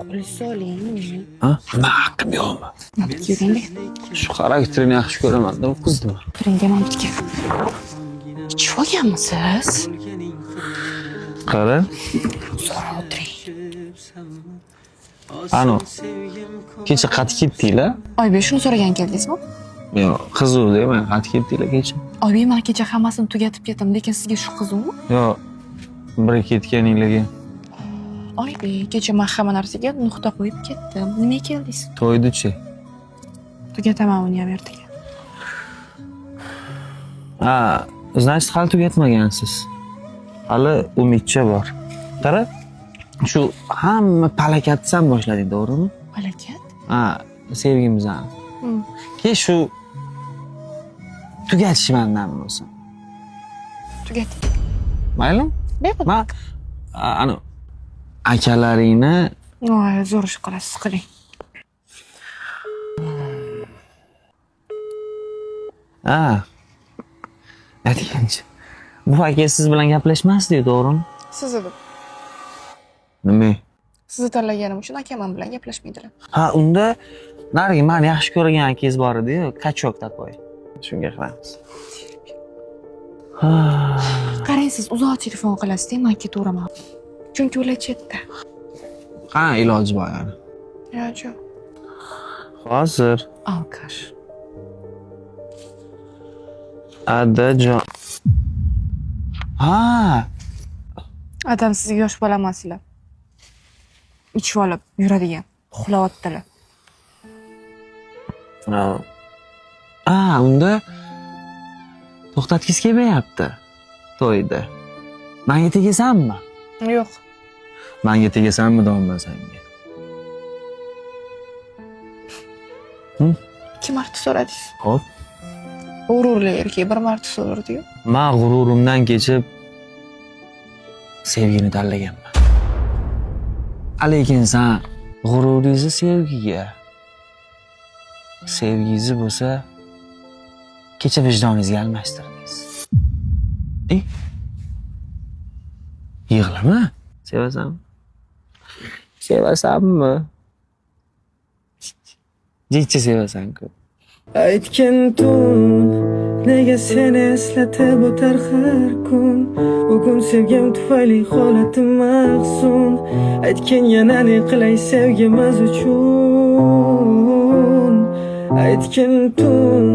Qo'lisi oling. Ha? Nima haqqim yo'qmi? Nabitga yuring. Shu xarakterini yaxshi ko'raman-da, bu qizni. Turing Nabitga. Ichib olganmisiz? Qara. So'ra o'tiring. Ano. Kecha qaytib ketdinglar? Oybek, shuni so'ragan keldingizmi? Yo'q, qizuv deyman, qaytib ketdinglar kecha. Oybek, men kecha hammasini tugatib ketdim, lekin sizga shu qizuvmi? Yo'q, bir ketganinglarga. Oybek, kecha men hamma narsaga nuqta qo'yib ketdim. Nimaga keldingiz? To'ydi-chi? Tugataman uni ham ertaga. Ha, значит, hali tugatmagansiz. Hali umidcha bor. Qara, shu hamma palakatdan boshlading, to'g'rimi? Palakat? Ha, sevgimizni. Keyin shu tugatishmandan bo'lsin. Tugating. Maylimi? Bepul. Men ana akalaringni Voy, zo'r ish qilasiz, qiling. ha. Aytgancha. Bu aka siz bilan gaplashmasdi, to'g'rimi? Sizni deb. Nima? Sizni tanlaganim uchun aka men bilan gaplashmaydilar. Ha, unda narigi meni yaxshi ko'rgan akangiz bor edi-yu, kachok tapoy. Shunga qilamiz. Qarang, siz uzoq telefon qilasiz-da, men ketaveraman. Chunki ular chetda. Qani iloji bor yani. Iloji yo'q. Hozir Alkash. Adajon. Ha, Adam sizga yosh bola emaslar. Ichib olib yuradigan, uxlayotdilar. unda to'xtatgisi kelmayapti to'yda. Menga tegasanmi? Yo'q. Menga tegasanmi donmasanga? Ikki marta so'radingiz. Xo'p. G'ururli erkak bir marta so'radi-yu. Men g'ururimdan kechib sevgini tanlaganman. Lekin sen g'ururingizni sevgiga, sevgingizni bo'lsa kecha vijdoningizga almashtirdingiz. Yig'lama. Sevasanmi? Sevasanmi? Jiddiy sevasan-ku. Aytgan tun nega seni eslatib o'tar har kun. Bugun sevgim tufayli holatim mahzun. Aytgan yana ne qilay sevgimiz uchun. Aytgan tun